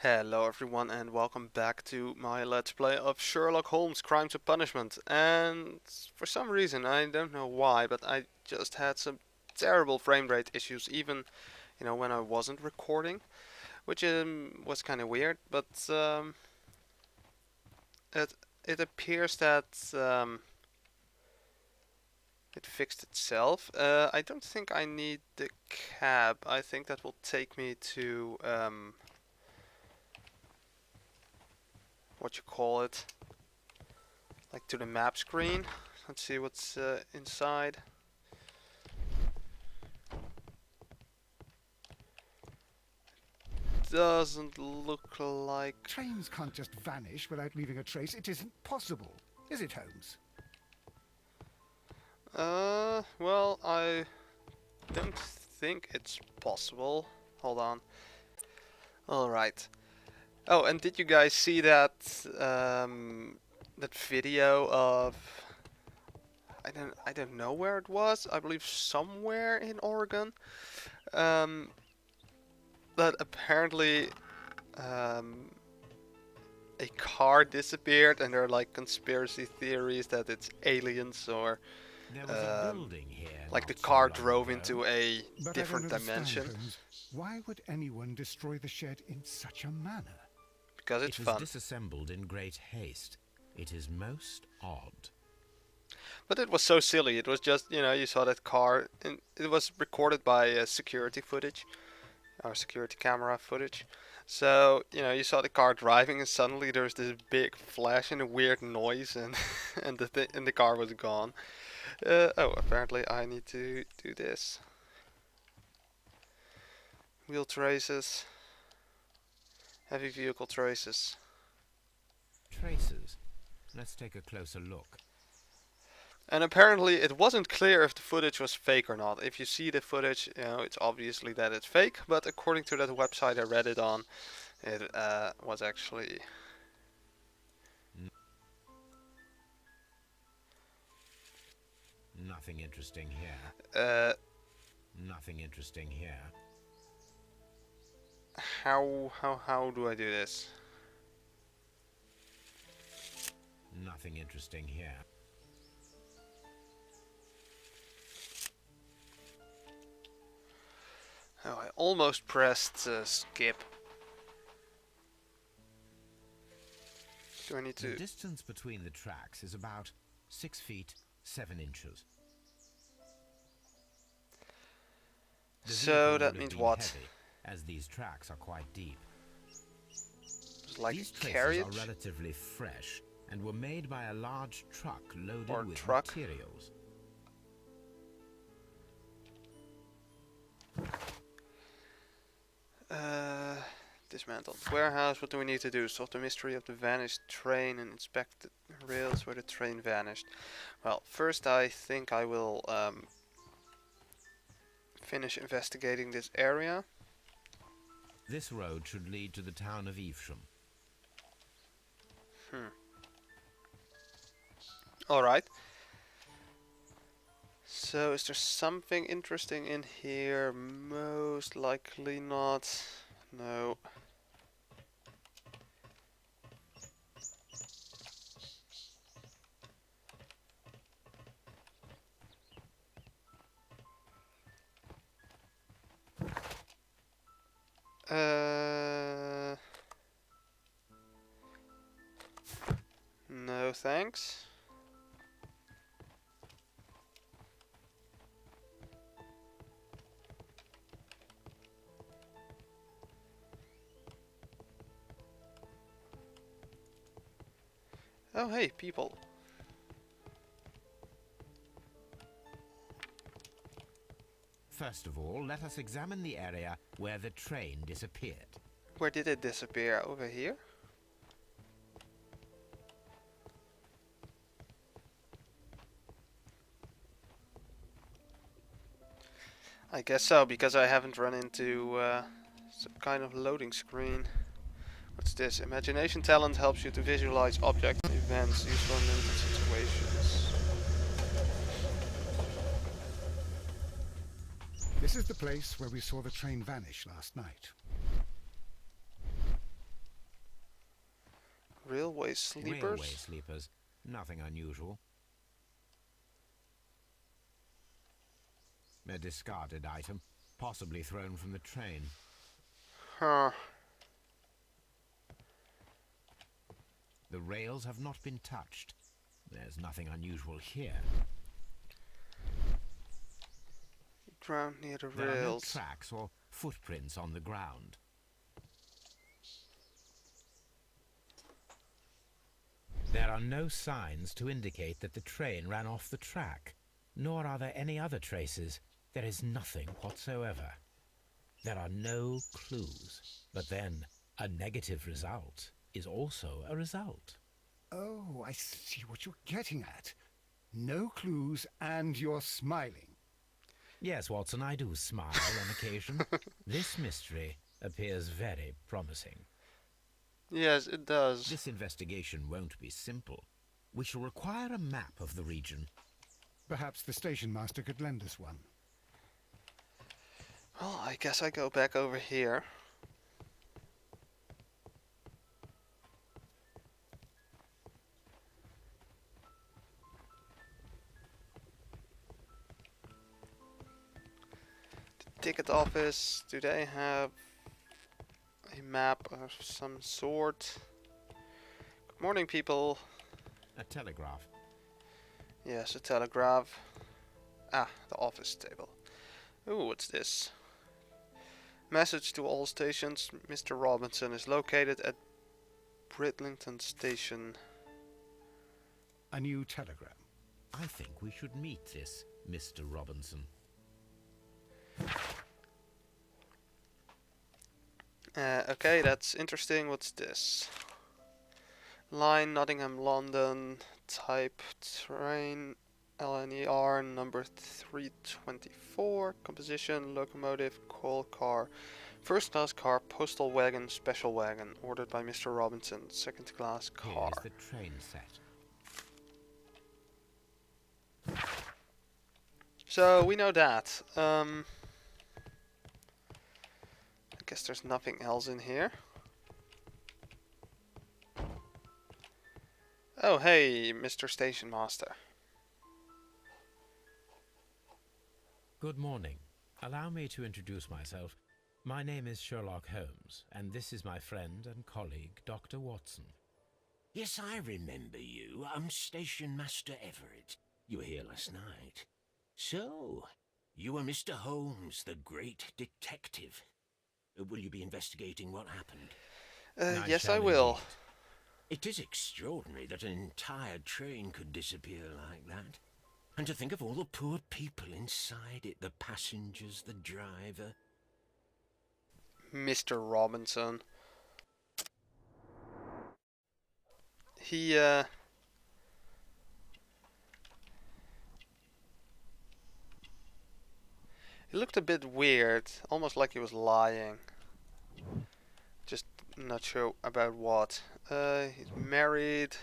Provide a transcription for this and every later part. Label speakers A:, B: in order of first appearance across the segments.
A: Hello everyone and welcome back to my Let's Play of Sherlock Holmes Crimes of Punishment. And for some reason, I don't know why, but I just had some terrible frame rate issues even, when I wasn't recording, which was kind of weird, but it it appears that it fixed itself. I don't think I need the cab. I think that will take me to what you call it, like to the map screen. Let's see what's inside. Doesn't look like...
B: Trains can't just vanish without leaving a trace. It isn't possible. Is it, Holmes?
A: Well, I don't think it's possible. Hold on. Alright. Oh, and did you guys see that, that video of... I don't know where it was. I believe somewhere in Oregon. That apparently, a car disappeared, and there are like conspiracy theories that it's aliens or
C: There was a building here.
A: like the
C: not so
A: car
C: long
A: drove
C: ago.
A: into a
B: But
A: different
B: I don't
A: dimension
B: understand, Holmes. Why would anyone destroy the shed in such a manner?
A: because it's
C: It was
A: fun.
C: disassembled in great haste. It is most odd.
A: But it was so silly. It was just, you saw that car, and it was recorded by security footage, or security camera footage. So, you saw the car driving, and suddenly there's this big flash and a weird noise, and and the car was gone. Oh, apparently I need to do this. Wheel traces, heavy vehicle traces.
C: Traces. Let's take a closer look.
A: And apparently it wasn't clear if the footage was fake or not. If you see the footage, it's obviously that it's fake, but according to that website I read it on, it was actually...
C: Nothing interesting here.
A: Uh,
C: Nothing interesting here.
A: how do I do this?
C: Nothing interesting here.
A: Oh, I almost pressed skip. Do I need
C: The
A: to...
C: distance between the tracks is about 6 feet 7 inches. The
A: So
C: vehicle
A: that
C: would have
A: means
C: been
A: what?
C: heavy, as these tracks are quite deep.
A: Like
C: These
A: a
C: traces
A: carriage?
C: are relatively fresh and were made by a large truck loaded
A: Or
C: with
A: truck.
C: materials.
A: Dismantled warehouse. What do we need to do? Solve the mystery of the vanished train and inspect the rails where the train vanished. Well, first I think I will finish investigating this area.
C: This road should lead to the town of Evesham.
A: Alright. So, is there something interesting in here? Most likely not. No. No thanks. Oh hey, people.
C: First of all, let us examine the area where the train disappeared.
A: Where did it disappear? Over here? I guess so, because I haven't run into some kind of loading screen. What's this? Imagination talent helps you to visualize objects, events, useful in limited situations.
B: This is the place where we saw the train vanish last night.
A: Railway sleepers.
C: Railway sleepers. Nothing unusual. A discarded item, possibly thrown from the train.
A: Huh.
C: The rails have not been touched. There's nothing unusual here.
A: Ground near the
C: There are no
A: rails.
C: tracks or footprints on the ground. There are no signs to indicate that the train ran off the track, nor are there any other traces. There is nothing whatsoever. There are no clues. But then, a negative result is also a result.
B: Oh, I see what you're getting at. No clues and you're smiling.
C: Yes, Watson, I do smile on occasion. This mystery appears very promising.
A: Yes, it does.
C: This investigation won't be simple. We shall require a map of the region.
B: Perhaps the station master could lend us one.
A: Well, I guess I go back over here. The ticket office. Do they have a map of some sort? Good morning, people.
C: A telegraph.
A: Yes, a telegraph. Ah, the office table. Ooh, what's this? Message to all stations. Mr. Robinson is located at Bridlington Station.
B: A new telegram.
C: I think we should meet this Mr. Robinson.
A: Okay, that's interesting. What's this? Line Nottingham, London. Type train. LNER number 324. Composition locomotive, coal car, first class car, postal wagon, special wagon. Ordered by Mr. Robinson. Second class car.
C: Here is the train set.
A: So we know that. I guess there's nothing else in here. Oh, hey, Mr. Station Master.
C: Good morning. Allow me to introduce myself. My name is Sherlock Holmes, and this is my friend and colleague, Dr. Watson.
D: Yes, I remember you. I'm Station Master Everett. You were here last night. So, you are Mr. Holmes, the great detective. Will you be investigating what happened?
A: Yes, I
C: shall
A: will.
C: indeed.
D: It is extraordinary that an entire train could disappear like that. And to think of all the poor people inside it, the passengers, the driver.
A: Mr. Robinson. He looked a bit weird, almost like he was lying. Just not sure about what. He's married.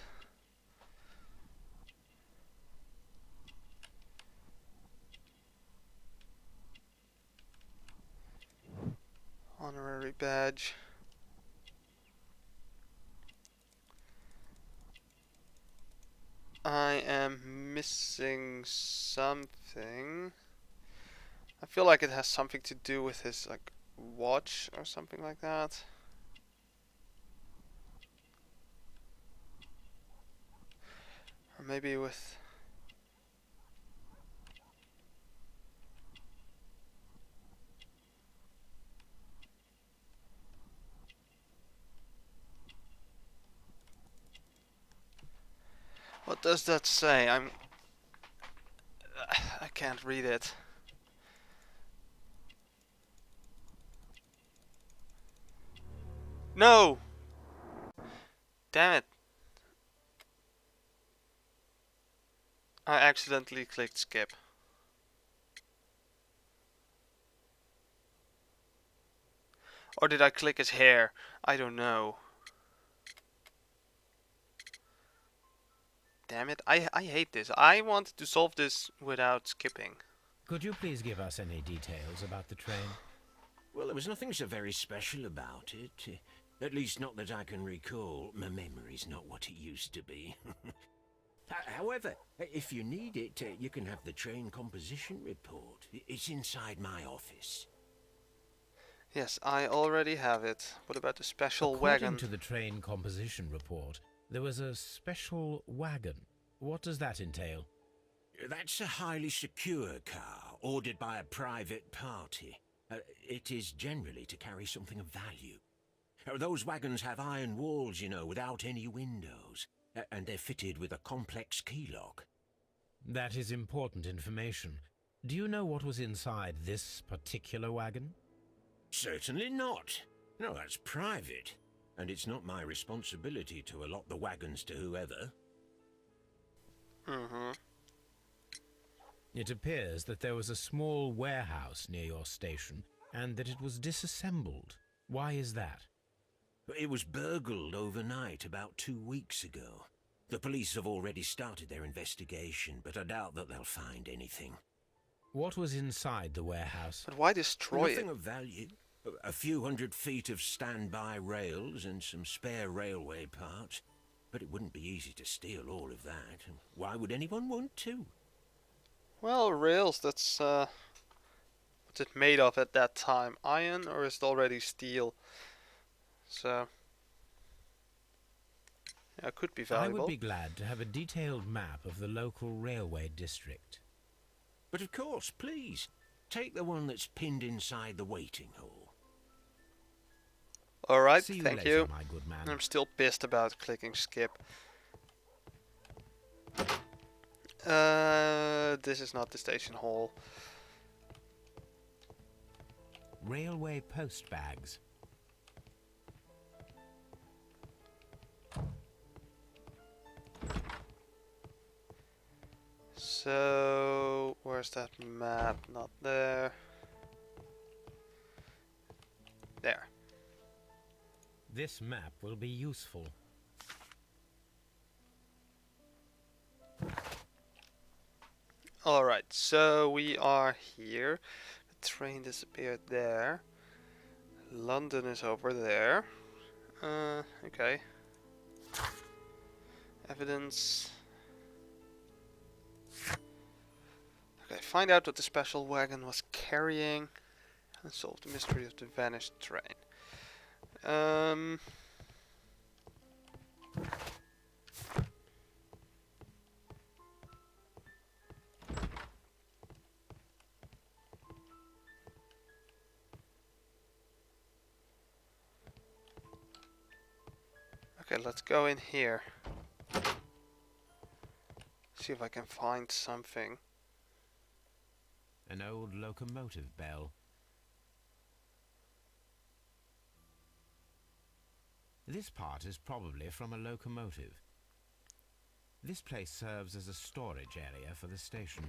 A: Honorary badge. I am missing something. I feel like it has something to do with his like watch or something like that. Or maybe with what does that say? I can't read it. No! Damn it. I accidentally clicked skip. Or did I click his hair? I don't know. Damn it, I hate this. I want to solve this without skipping.
C: Could you please give us any details about the train?
D: Well, there was nothing so very special about it. At least not that I can recall. My memory's not what it used to be. However, if you need it, you can have the train composition report. It's inside my office.
A: Yes, I already have it. What about the special
C: According
A: wagon?
C: to the train composition report, there was a special wagon. What does that entail?
D: That's a highly secure car, ordered by a private party. It is generally to carry something of value. Those wagons have iron walls, you know, without any windows, and they're fitted with a complex key lock.
C: That is important information. Do you know what was inside this particular wagon?
D: Certainly not. No, that's private, and it's not my responsibility to allot the wagons to whoever.
A: Mm-hmm.
C: It appears that there was a small warehouse near your station and that it was disassembled. Why is that?
D: It was burgled overnight about 2 weeks ago. The police have already started their investigation, but I doubt that they'll find anything.
C: What was inside the warehouse?
A: But why destroy
D: Nothing
A: it?
D: of value. A few hundred feet of standby rails and some spare railway parts. But it wouldn't be easy to steal all of that. Why would anyone want to?
A: Well, rails, that's what's it made of at that time? Iron, or is it already steel? So yeah, it could be
C: I
A: valuable.
C: would be glad to have a detailed map of the local railway district.
D: But of course, please, take the one that's pinned inside the waiting hall.
A: Alright,
C: See you
A: thank
C: later,
A: you.
C: my good man.
A: I'm still pissed about clicking skip. This is not the station hall.
C: Railway post bags.
A: So, where's that map? Not there. There.
C: This map will be useful.
A: Alright, so we are here. The train disappeared there. London is over there. Okay. Evidence. Okay, find out what the special wagon was carrying and solve the mystery of the vanished train. Okay, let's go in here. See if I can find something.
C: An old locomotive bell. This part is probably from a locomotive. This place serves as a storage area for the station.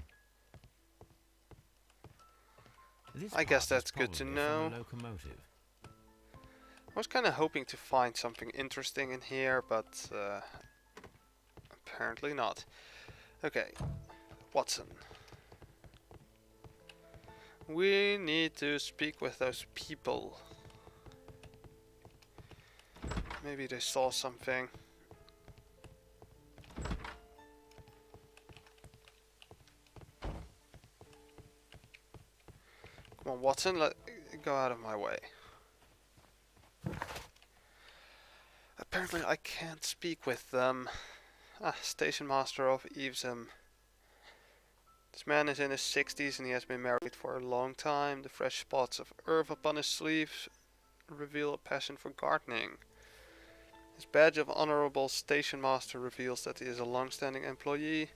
C: This
A: I guess
C: part is
A: that's good to
C: probably from
A: know.
C: a locomotive.
A: I was kind of hoping to find something interesting in here, but apparently not. Okay, Watson. We need to speak with those people. Maybe they saw something. Come on, Watson, go out of my way. Apparently I can't speak with them. Station master of Evesham. This man is in his 60s and he has been married for a long time. The fresh spots of earth upon his sleeves reveal a passion for gardening. His badge of honorable station master reveals that he is a long-standing employee.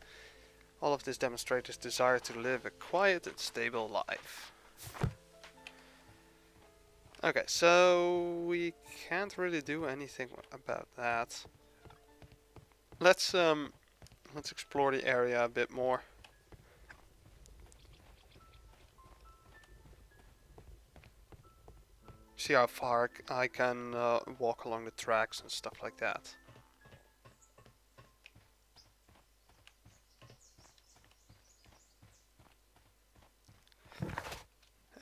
A: All of this demonstrates his desire to live a quiet and stable life. Okay, so we can't really do anything about that. Let's explore the area a bit more. See how far I can walk along the tracks and stuff like that.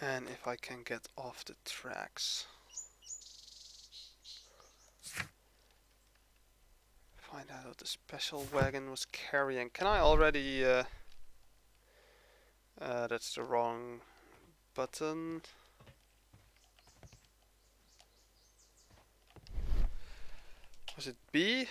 A: And if I can get off the tracks. what the special wagon was carrying. Can I already... that's the wrong button. Was it B?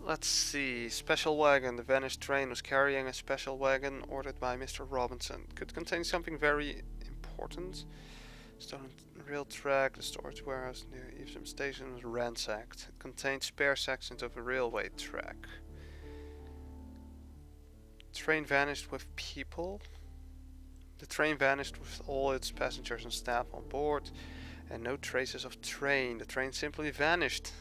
A: Let's see. Special wagon. The vanished train was carrying a special wagon ordered by Mr. Robinson. Could contain something very important. Stolen rail track. The storage warehouse near Evesham station was ransacked. It contained spare sections of a railway track. Train vanished with people. The train vanished with all its passengers and staff on board, and no traces of train. The train simply vanished.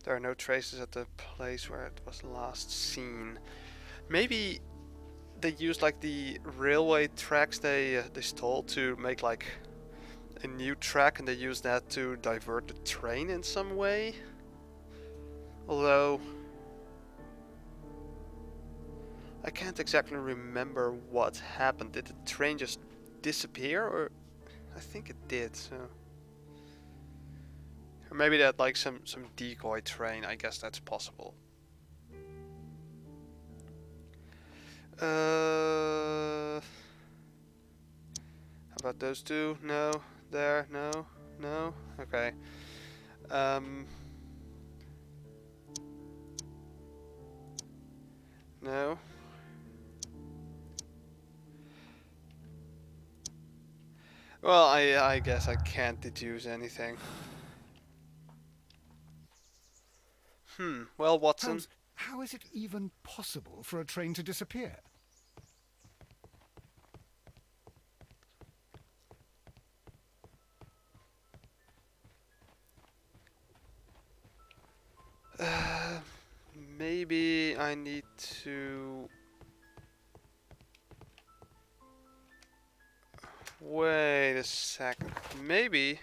A: There are no traces at the place where it was last seen. Maybe they used like the railway tracks they stole to make like a new track, and they used that to divert the train in some way. Although I can't exactly remember what happened. Did the train just disappear, or I think it did, so. Or maybe they had like some decoy train. I guess that's possible. How about those two? No. There. No. No. Okay. No. Well, I guess I can't deduce anything. Well, Watson.
B: Holmes, how is it even possible for a train to disappear?
A: Maybe I need to... Wait a second. Maybe...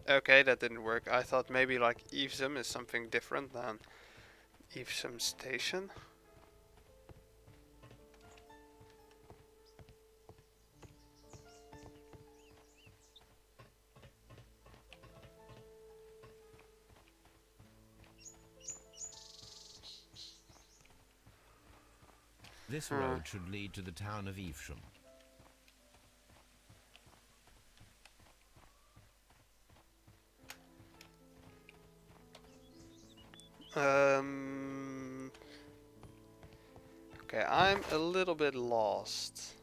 A: Okay, that didn't work. I thought maybe like Evesham is something different than Evesham Station.
C: This road should lead to the town of Evesham.
A: Okay, I'm a little bit lost.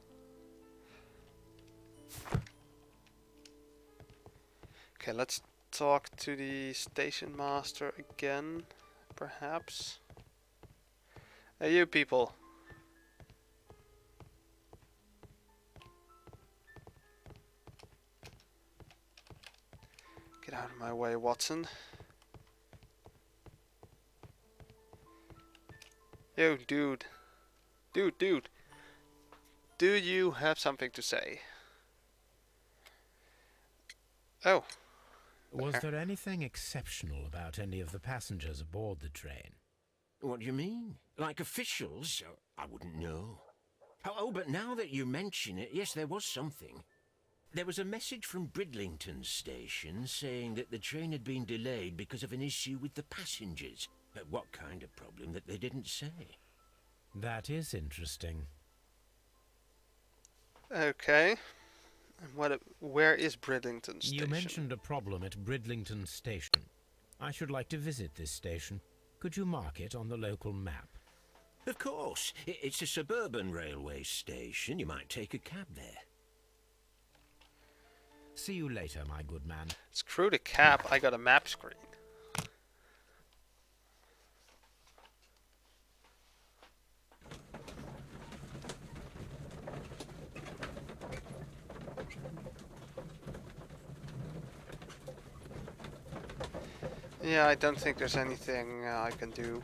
A: Okay, let's talk to the station master again, perhaps. Hey, you people. Get out of my way, Watson. Yo, dude. Dude. Do you have something to say? Oh.
C: Was there anything exceptional about any of the passengers aboard the train?
D: What do you mean? Like officials? I wouldn't know. Oh, but now that you mention it, yes, there was something. There was a message from Bridlington station saying that the train had been delayed because of an issue with the passengers. What kind of problem that they didn't say?
C: That is interesting.
A: Okay. And where is Bridlington station?
C: You mentioned a problem at Bridlington station. I should like to visit this station. Could you mark it on the local map?
D: Of course. It's a suburban railway station. You might take a cab there.
C: See you later, my good man.
A: Screw the cab, I got a map screen. Yeah, I don't think there's anything I can do.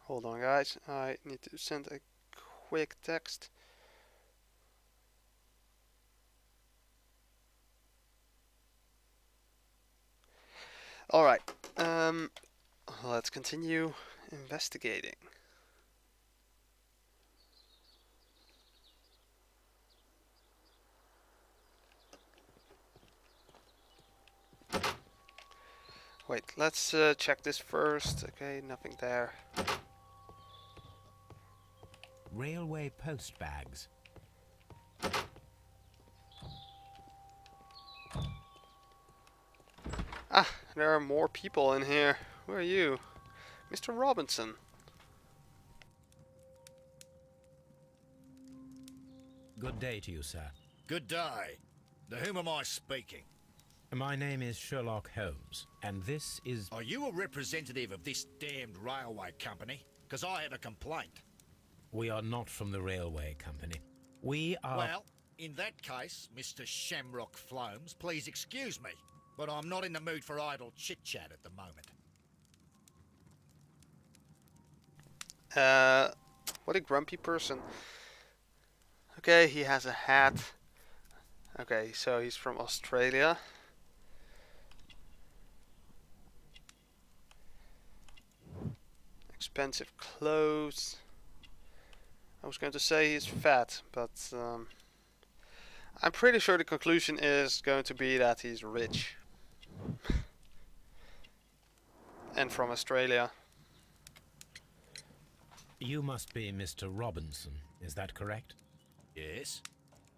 A: Hold on, guys. I need to send a quick text. Alright. Let's continue investigating. Wait, let's check this first. Okay, nothing there.
C: Railway post bags.
A: Ah, there are more people in here. Who are you? Mr. Robinson.
C: Good day to you, sir.
E: Good day. To whom am I speaking?
C: My name is Sherlock Holmes, and this is...
E: Are you a representative of this damned railway company? Because I have a complaint.
C: We are not from the railway company. We are...
E: Well, in that case, Mr. Shamrock Flomes, please excuse me, but I'm not in the mood for idle chit-chat at the moment.
A: What a grumpy person. Okay, he has a hat. Okay, so he's from Australia. Expensive clothes. I was going to say he's fat, but I'm pretty sure the conclusion is going to be that he's rich. And from Australia.
C: You must be Mr. Robinson, is that correct?
E: Yes?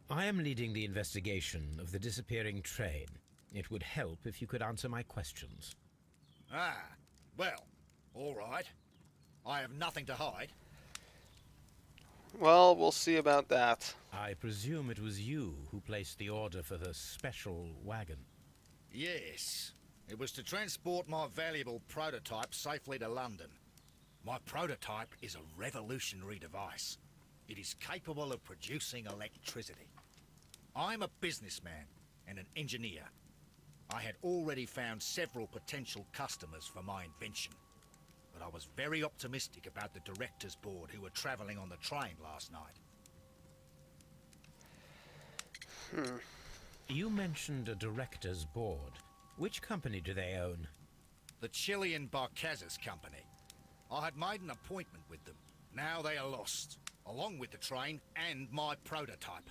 C: I am leading the investigation of the disappearing train. It would help if you could answer my questions.
E: Ah, well, all right. I have nothing to hide.
A: Well, we'll see about that.
C: I presume it was you who placed the order for the special wagon.
E: Yes. It was to transport my valuable prototype safely to London. My prototype is a revolutionary device. It is capable of producing electricity. I'm a businessman and an engineer. I had already found several potential customers for my invention, but I was very optimistic about the directors' board who were travelling on the train last night.
C: You mentioned a director's board. Which company do they own?
E: The Chilean Barcazas Company. I had made an appointment with them. Now they are lost, along with the train and my prototype.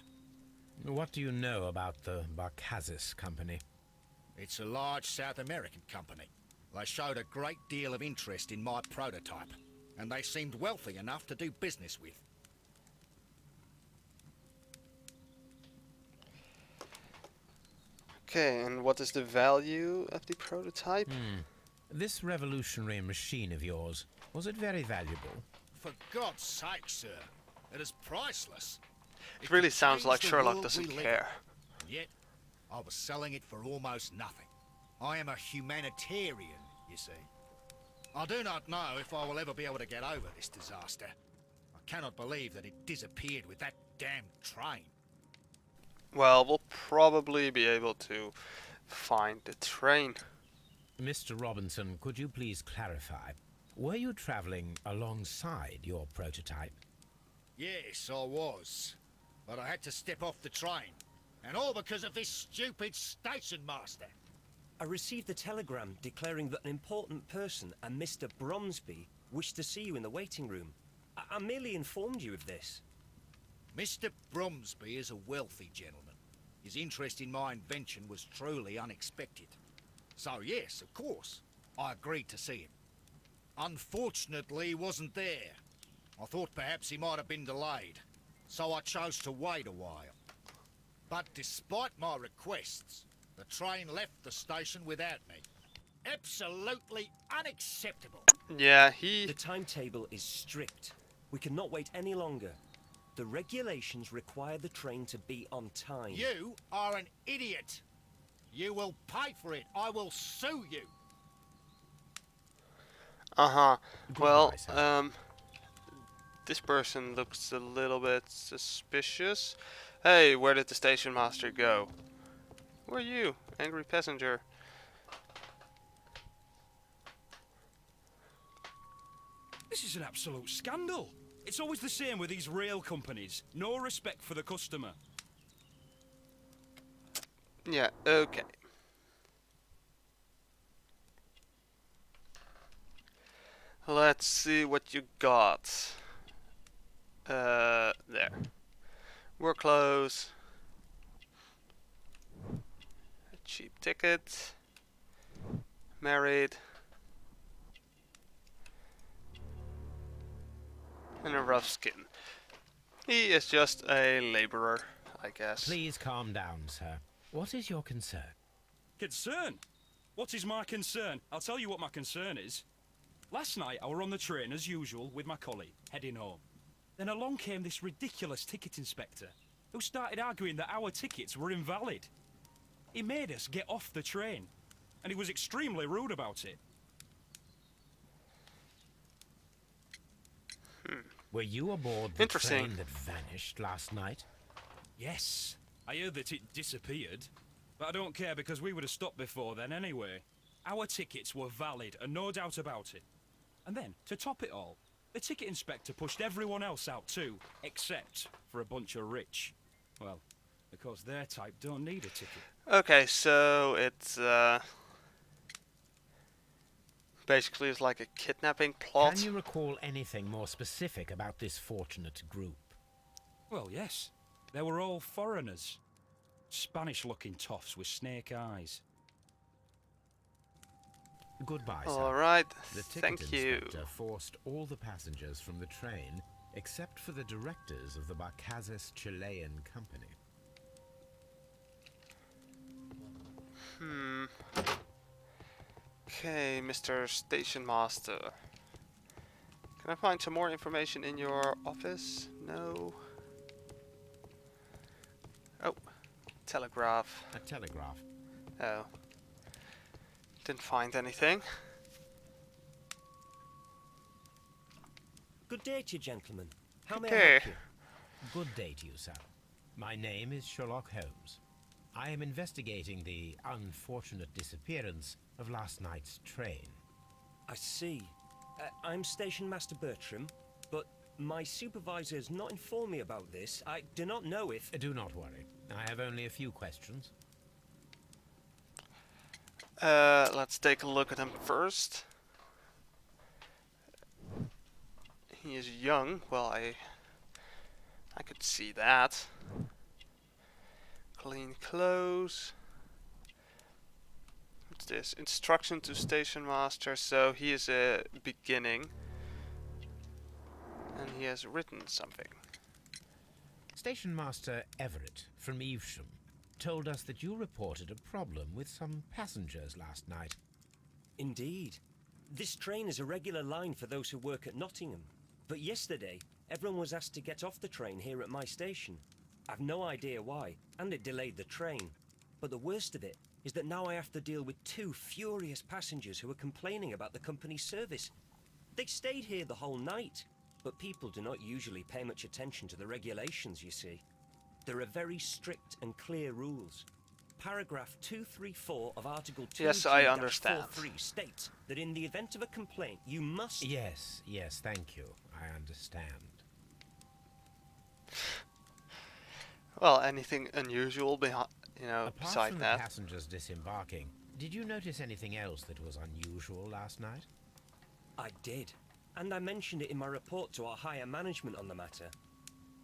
C: What do you know about the Barcazas Company?
E: It's a large South American company. They showed a great deal of interest in my prototype, and they seemed wealthy enough to do business with.
A: Okay, and what is the value of the prototype?
C: This revolutionary machine of yours, was it very valuable?
E: For God's sake, sir, it is priceless.
A: It really
E: could
A: sounds
E: change
A: like
E: the
A: Sherlock
E: world
A: doesn't
E: we live
A: care.
E: in. And yet, I was selling it for almost nothing. I am a humanitarian, you see. I do not know if I will ever be able to get over this disaster. I cannot believe that it disappeared with that damn train.
A: Well, we'll probably be able to find the train.
C: Mr. Robinson, could you please clarify? Were you traveling alongside your prototype?
E: Yes, I was. But I had to step off the train. And all because of this stupid station master.
F: I received a telegram declaring that an important person, a Mr. Bromsby, wished to see you in the waiting room. I merely informed you of this.
E: Mr. Bromsby is a wealthy gentleman. His interest in my invention was truly unexpected. So yes, of course, I agreed to see him. Unfortunately, he wasn't there. I thought perhaps he might have been delayed, so I chose to wait a while. But despite my requests, the train left the station without me. Absolutely unacceptable.
A: Yeah,
F: The timetable is strict. We cannot wait any longer. The regulations require the train to be on time.
E: You are an idiot. You will pay for it. I will sue you.
A: Uh-huh. Well,
C: sir.
A: this person looks a little bit suspicious. Hey, where did the station master go? Who are you, angry passenger?
G: This is an absolute scandal. It's always the same with these rail companies. No respect for the customer.
A: Yeah, okay. Let's see what you got. There. Work clothes. A cheap ticket. Married. And a rough skin. He is just a laborer, I guess.
C: Please calm down, sir. What is your concern?
G: Concern? What is my concern? I'll tell you what my concern is. Last night I were on the train as usual with my colleague, heading home. Then along came this ridiculous ticket inspector, who started arguing that our tickets were invalid. He made us get off the train, and he was extremely rude about it.
C: Were you aboard the train that vanished last night?
G: Yes, I heard that it disappeared, but I don't care because we would have stopped before then anyway. Our tickets were valid and no doubt about it. And then, to top it all, the ticket inspector pushed everyone else out too, except for a bunch of rich. Well, because their type don't need a ticket.
A: Okay, so it's basically it's like a kidnapping plot.
C: Can you recall anything more specific about this fortunate group?
G: Well, yes. They were all foreigners. Spanish-looking toffs with snake eyes.
C: Goodbye, sir.
A: Alright,
C: The ticket
A: thank you.
C: inspector forced all the passengers from the train except for the directors of the Barcazes Chilean company.
A: Okay, Mr. Station Master. Can I find some more information in your office? No. Oh, telegraph.
C: A telegraph.
A: Oh. Didn't find anything.
F: Good day to you, gentlemen. How may I
A: Okay.
F: help you?
C: Good day to you, sir. My name is Sherlock Holmes. I am investigating the unfortunate disappearance of last night's train.
F: I see. I'm Station Master Bertram, but my supervisor has not informed me about this. I do not know if...
C: Do not worry. I have only a few questions.
A: Let's take a look at him first. He is young. Well, I could see that. Clean clothes. What's this? Instruction to station master. So he is beginning, and he has written something.
C: Station Master Everett from Evesham told us that you reported a problem with some passengers last night.
F: Indeed. This train is a regular line for those who work at Nottingham. But yesterday, everyone was asked to get off the train here at my station. I've no idea why, and it delayed the train. But the worst of it is that now I have to deal with two furious passengers who are complaining about the company's service. They stayed here the whole night, but people do not usually pay much attention to the regulations, you see. There are very strict and clear rules. Paragraph 234 of Article 2
A: Yes, I understand.
F: 43 states that in the event of a complaint, you must...
C: Yes, thank you. I understand.
A: Well, anything unusual behind,
C: Apart
A: beside
C: from
A: that?
C: the passengers disembarking, did you notice anything else that was unusual last night?
F: I did. And I mentioned it in my report to our higher management on the matter.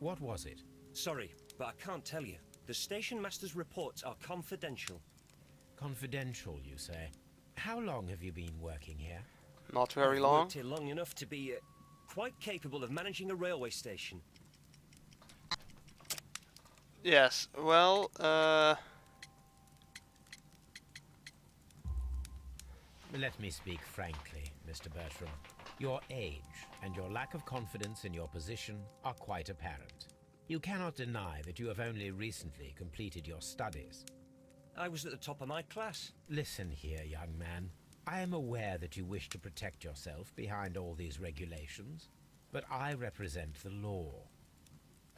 C: What was it?
F: Sorry, but I can't tell you. The station master's reports are confidential.
C: Confidential, you say? How long have you been working here?
A: Not very
F: I've
A: long.
F: worked here long enough to be quite capable of managing a railway station.
A: Yes. Well,
C: Let me speak frankly, Mr. Bertram. Your age and your lack of confidence in your position are quite apparent. You cannot deny that you have only recently completed your studies.
F: I was at the top of my class.
C: Listen here, young man. I am aware that you wish to protect yourself behind all these regulations, but I represent the law.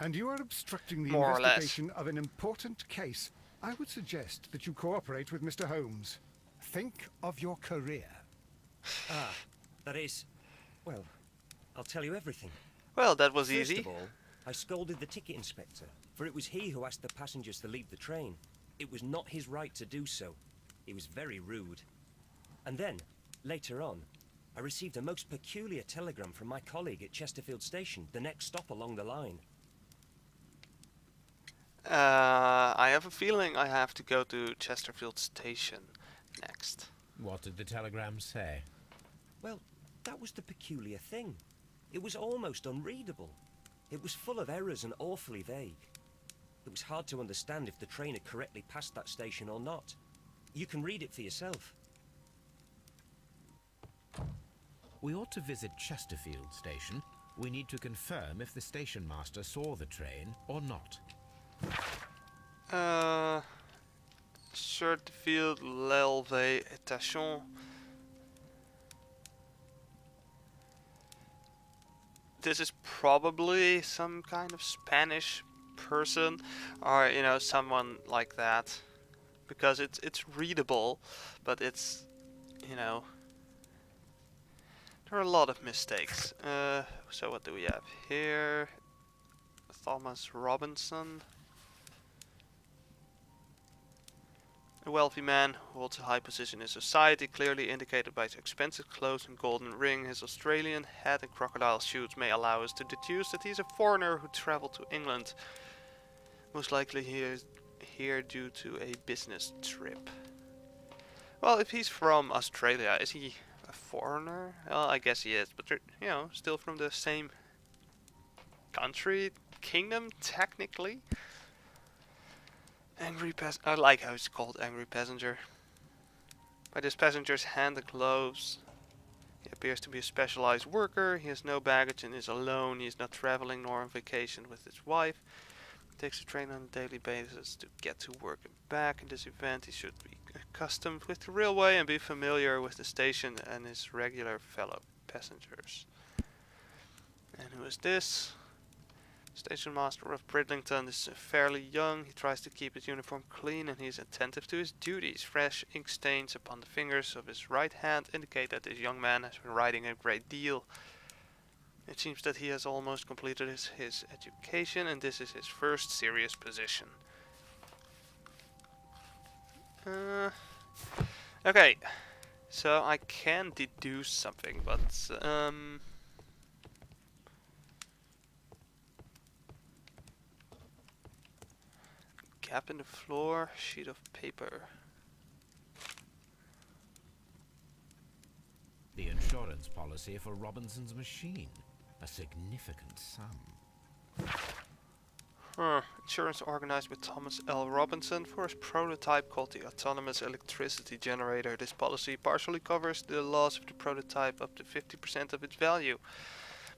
B: And you are obstructing the
A: More or less.
B: investigation of an important case. I would suggest that you cooperate with Mr. Holmes. Think of your career.
F: Ah, that is... Well, I'll tell you everything.
A: well, that was
F: First
A: easy.
F: of all, I scolded the ticket inspector, for it was he who asked the passengers to leave the train. It was not his right to do so. He was very rude. And then, later on, I received a most peculiar telegram from my colleague at Chesterfield Station, the next stop along the line.
A: I have a feeling I have to go to Chesterfield Station next.
C: What did the telegram say?
F: Well, that was the peculiar thing. It was almost unreadable. It was full of errors and awfully vague. It was hard to understand if the train had correctly passed that station or not. You can read it for yourself.
C: We ought to visit Chesterfield Station. We need to confirm if the station master saw the train or not.
A: Chesterfield Railway Station. This is probably some kind of Spanish person, or you know, someone like that, because it's readable, but it's, you know, there are a lot of mistakes. So what do we have here? Thomas Robinson. A wealthy man who holds a high position in society, clearly indicated by his expensive clothes and golden ring. His Australian hat and crocodile shoes may allow us to deduce that he is a foreigner who travelled to England. Most likely he is here due to a business trip. Well, if he's from Australia, is he a foreigner? Well, I guess he is, but you know, still from the same country, kingdom, technically. I like how it's called Angry Passenger. By this passenger's hand and clothes, he appears to be a specialized worker. He has no baggage and is alone. He is not traveling nor on vacation with his wife. He takes the train on a daily basis to get to work and back. In this event, he should be accustomed with the railway and be familiar with the station and his regular fellow passengers. And who is this? Station master of Bridlington is fairly young. He tries to keep his uniform clean and he is attentive to his duties. Fresh ink stains upon the fingers of his right hand indicate that this young man has been writing a great deal. It seems that he has almost completed his education and this is his first serious position. Okay, so I can deduce something, but gap in the floor, sheet of paper.
C: The insurance policy for Robinson's machine. A significant sum.
A: Insurance organized with Thomas L. Robinson for his prototype called the Autonomous Electricity Generator. This policy partially covers the loss of the prototype up to 50% of its value.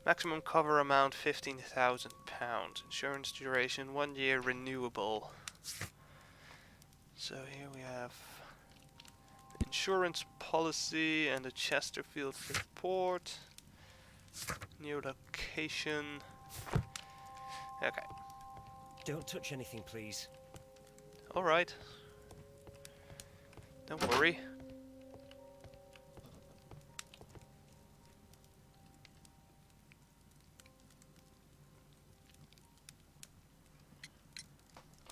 A: Maximum cover amount £15,000. Insurance duration 1 year, renewable. So here we have insurance policy and the Chesterfield report. New location. Okay.
F: Don't touch anything, please.
A: Alright. Don't worry.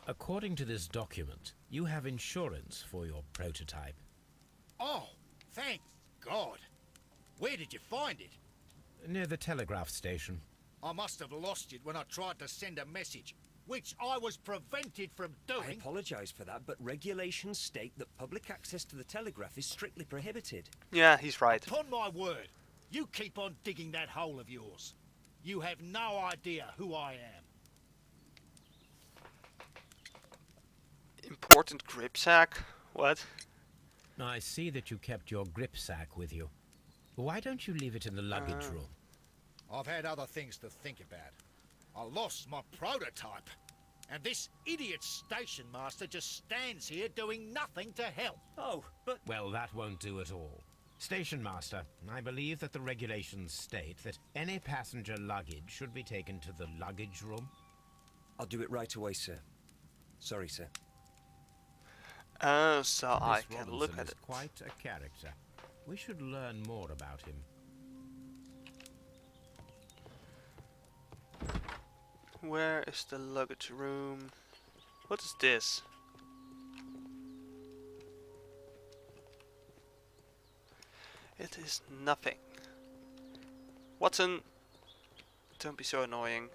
C: According to this document, you have insurance for your prototype.
E: Oh, thank God. Where did you find it?
C: Near the telegraph station.
E: I must have lost it when I tried to send a message, which I was prevented from
F: I
E: doing.
F: apologise for that, but regulations state that public access to the telegraph is strictly prohibited.
A: Yeah, he's right.
E: Upon my word, you keep on digging that hole of yours. You have no idea who I am.
A: Important grip sack? What?
C: I see that you kept your grip sack with you. Why don't you leave it in the luggage room?
E: I've had other things to think about. I lost my prototype. And this idiot station master just stands here doing nothing to help.
F: Oh, but...
C: Well, that won't do at all. Station master, I believe that the regulations state that any passenger luggage should be taken to the luggage room.
F: I'll do it right away, sir. Sorry, sir.
A: Oh, so I
C: This
A: can look
C: Robinson
A: at
C: is
A: it.
C: quite a character. We should learn more about him.
A: Where is the luggage room? What is this? It is nothing. Watson, don't be so annoying.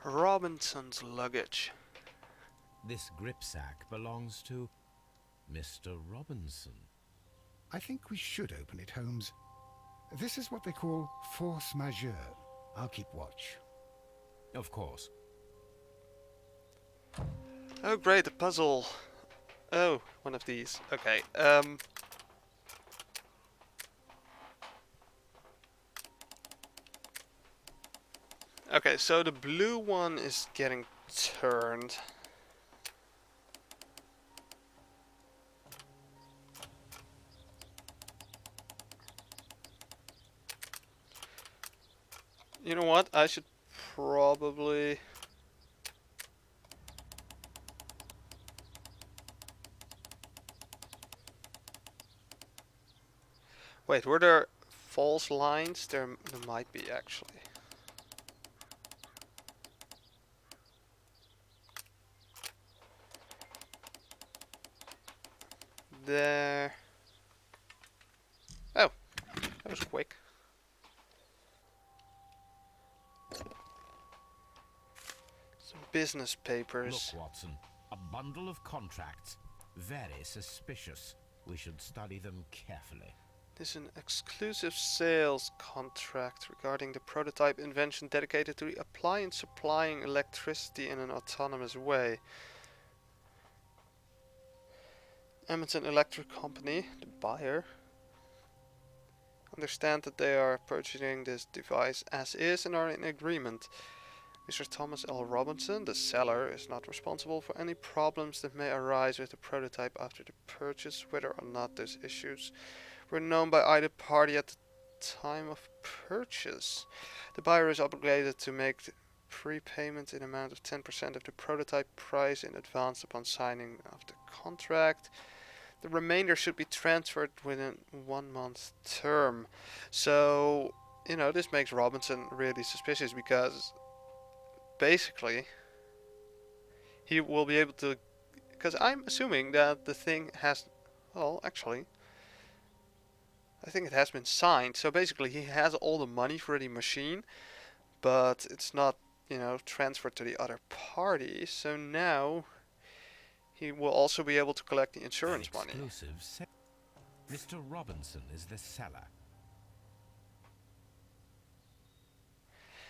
A: Robinson's luggage.
C: This gripsack belongs to Mr. Robinson.
B: I think we should open it, Holmes. This is what they call force majeure. I'll keep watch.
C: Of course.
A: Oh great, a puzzle. Oh, one of these. Okay, okay, so the blue one is getting turned. You know what? I should probably... Wait, were there false lines? There might be, actually. There... Oh, that was quick. Some business papers.
C: Look, Watson, a bundle of contracts. Very suspicious. We should study them carefully.
A: This is an exclusive sales contract regarding the prototype invention dedicated to the appliance supplying electricity in an autonomous way. Edmonton Electric Company, the buyer, understand that they are purchasing this device as is and are in agreement. Mr. Thomas L. Robinson, the seller, is not responsible for any problems that may arise with the prototype after the purchase, whether or not those issues were known by either party at the time of purchase. The buyer is obligated to make the prepayment in amount of 10% of the prototype price in advance upon signing of the contract. The remainder should be transferred within 1 month term. So, you know, this makes Robinson really suspicious because basically he will be able to, because I'm assuming that the thing has, well, actually I think it has been signed, so basically he has all the money for the machine, but it's not, you know, transferred to the other party. So now he will also be able to collect the insurance money.
C: Mr. Robinson is the seller.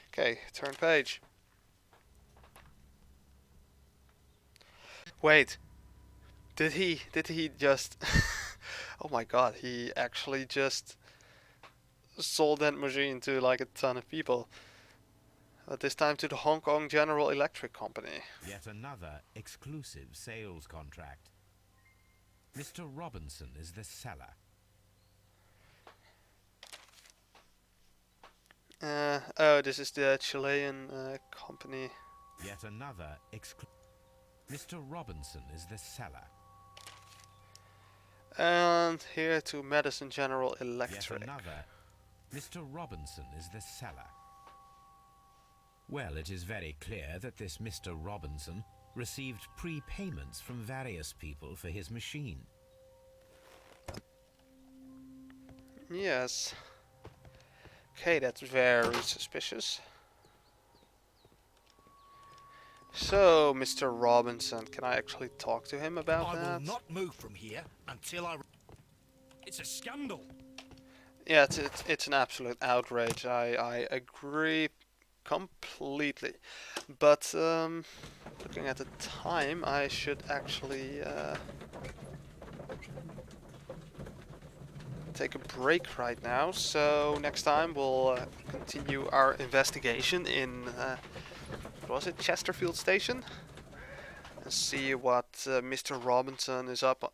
A: Okay, turn page. Wait, did he just oh my god, he actually just sold that machine to like a ton of people. This time to the Hong Kong General Electric Company.
C: Yet another exclusive sales contract. Mr. Robinson is the seller.
A: Oh, this is the Chilean company.
C: Yet another Mr. Robinson is the seller.
A: And here to Madison General Electric.
C: Yet another Mr. Robinson is the seller. Well, it is very clear that this Mr. Robinson received prepayments from various people for his machine.
A: Yes. Okay, that's very suspicious. So, Mr. Robinson, can I actually talk to him about that?
E: I will not move from here until I...
G: It's a scandal.
A: Yeah, it's an absolute outrage. I agree completely. But looking at the time, I should actually take a break right now. So next time we'll continue our investigation in what was it, Chesterfield Station, and see what Mr. Robinson is up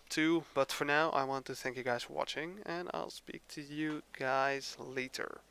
A: to. But for now, I want to thank you guys for watching, and I'll speak to you guys later.